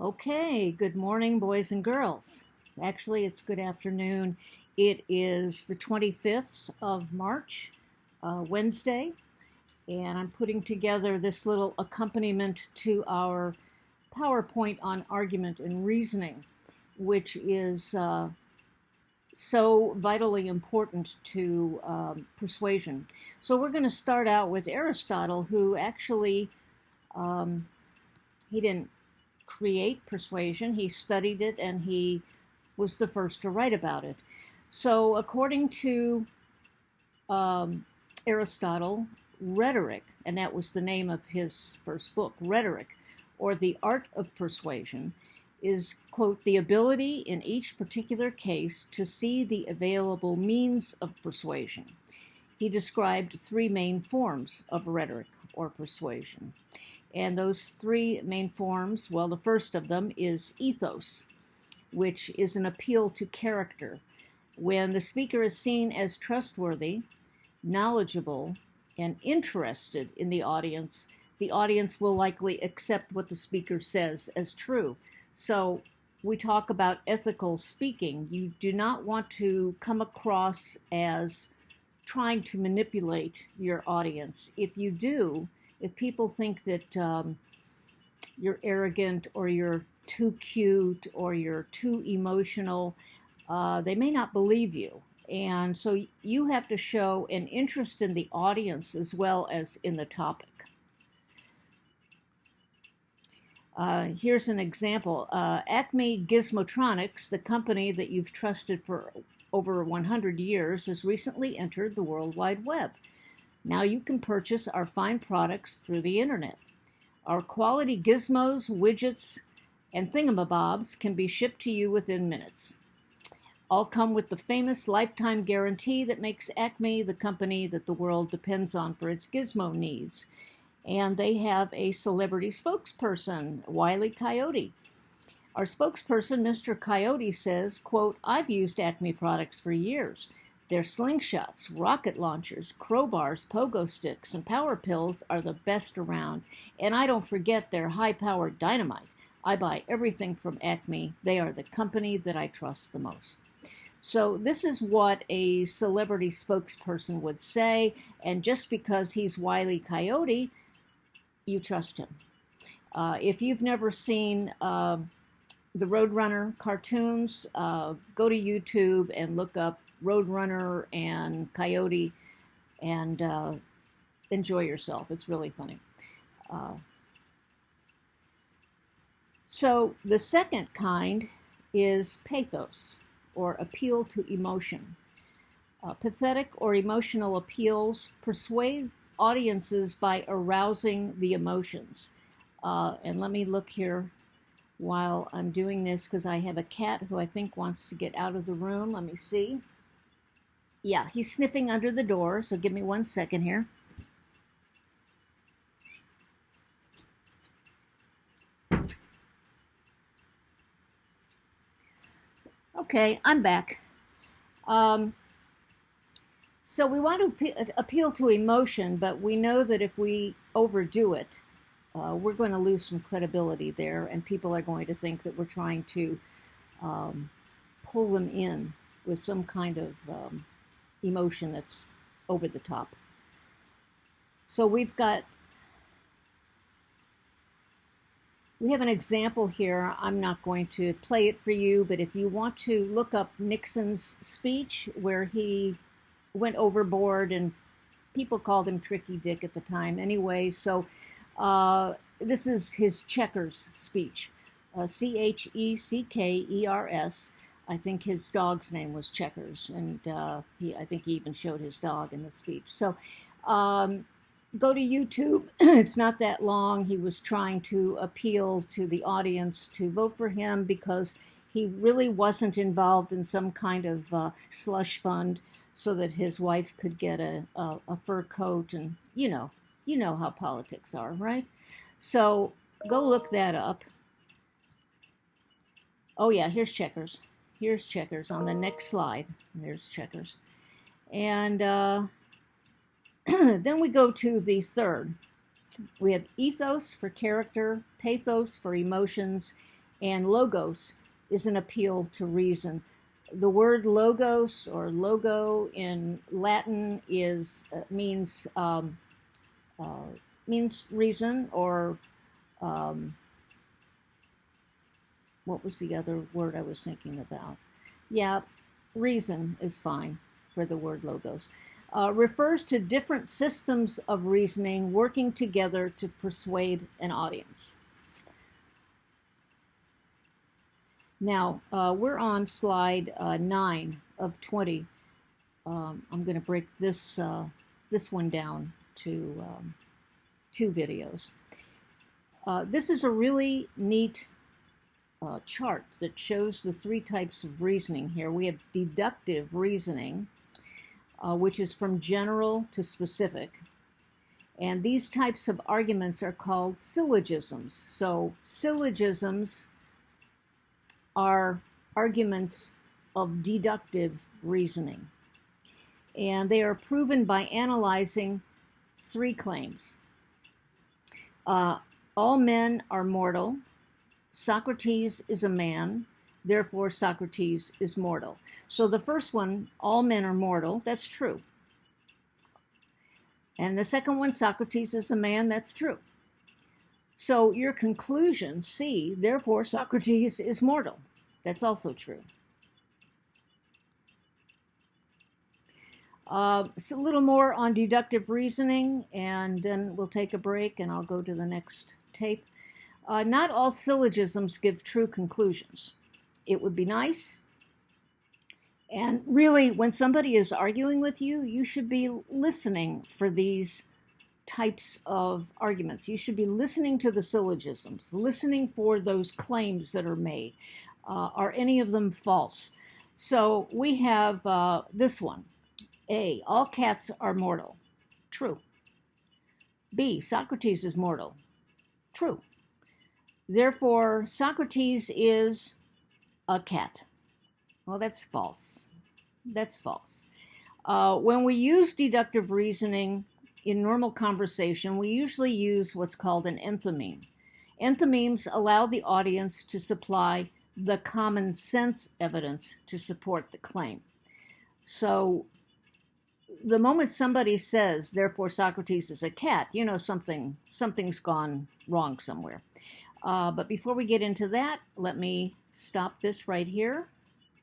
Okay, good morning, boys and girls. Actually, it's good afternoon. It is the 25th of March, Wednesday, and I'm putting together this little accompaniment to our PowerPoint on argument and reasoning, which is so vitally important to persuasion. So we're going to start out with Aristotle, who actually he didn't create persuasion. He studied it and he was the first to write about it. So, according to Aristotle, rhetoric, and that was the name of his first book, Rhetoric, or the Art of Persuasion, is, quote, the ability in each particular case to see the available means of persuasion. He described three main forms of rhetoric or persuasion. And those three main forms, well, the first of them is ethos, which is an appeal to character. When the speaker is seen as trustworthy, knowledgeable, and interested in the audience will likely accept what the speaker says as true. So we talk about ethical speaking. You do not want to come across as trying to manipulate your audience. If you do, if people think that you're arrogant or you're too cute or you're too emotional, they may not believe you. And so you have to show an interest in the audience as well as in the topic. Here's an example. Acme Gizmotronics, the company that you've trusted for over 100 years, has recently entered the World Wide Web. Now you can purchase our fine products through the internet. Our quality gizmos, widgets, and thingamabobs can be shipped to you within minutes. All come with the famous lifetime guarantee that makes Acme the company that the world depends on for its gizmo needs. And they have a celebrity spokesperson, Wile E. Coyote. Our spokesperson, Mr. Coyote, says, quote, I've used Acme products for years. Their slingshots, rocket launchers, crowbars, pogo sticks, and power pills are the best around. And I don't forget their high-powered dynamite. I buy everything from Acme. They are the company that I trust the most. So this is what a celebrity spokesperson would say. And just because he's Wile E. Coyote, you trust him. If you've never seen the Roadrunner cartoons, go to YouTube and look up Roadrunner and Coyote and enjoy yourself. It's really funny. So the second kind is pathos, or appeal to emotion. Pathetic or emotional appeals persuade audiences by arousing the emotions. And let me look here while I'm doing this, because I have a cat who I think wants to get out of the room. Let me see. Yeah, he's sniffing under the door, so give me 1 second here. Okay, I'm back. So we want to appeal to emotion, but we know that if we overdo it, we're going to lose some credibility there, and people are going to think that we're trying to pull them in with some kind of emotion that's over the top. So we have an example here. I'm not going to play it for you, but if you want to look up Nixon's speech where he went overboard, and people called him Tricky Dick at the time anyway. So this is his Checkers speech, Checkers. I think his dog's name was Checkers, and I think he even showed his dog in the speech. So go to YouTube. It's not that long. He was trying to appeal to the audience to vote for him because he really wasn't involved in some kind of slush fund so that his wife could get a fur coat, and you know how politics are, right? So go look that up. Oh yeah, here's Checkers. Here's Checkers on the next slide. There's Checkers. And then we go to the third. We have ethos for character, pathos for emotions, And logos is an appeal to reason. The word logos or logo in Latin means reason, or what was the other word I was thinking about? Yeah, reason is fine for the word logos. Refers to different systems of reasoning working together to persuade an audience. Now, we're on slide 9 of 20. I'm going to break this one down to 2 videos. This is a really neat chart that shows the 3 types of reasoning here. We have deductive reasoning, which is from general to specific. And these types of arguments are called syllogisms. So syllogisms are arguments of deductive reasoning. And they are proven by analyzing 3 claims. All men are mortal. Socrates is a man. Therefore, Socrates is mortal. So the first one, all men are mortal, that's true. And the second one, Socrates is a man, that's true. So your conclusion, C, therefore Socrates is mortal. That's also true. So a little more on deductive reasoning, and then we'll take a break and I'll go to the next tape. Not all syllogisms give true conclusions. It would be nice. And really, when somebody is arguing with you, you should be listening for these types of arguments. You should be listening to the syllogisms, listening for those claims that are made. Are any of them false? So we have this one. A, all cats are mortal. True. B, Socrates is mortal. True. Therefore, Socrates is a cat. Well, that's false. That's false. When we use deductive reasoning in normal conversation, we usually use what's called an enthymeme. Enthymemes allow the audience to supply the common sense evidence to support the claim. So the moment somebody says, therefore Socrates is a cat, you know something's gone wrong somewhere. But before we get into that, let me stop this right here.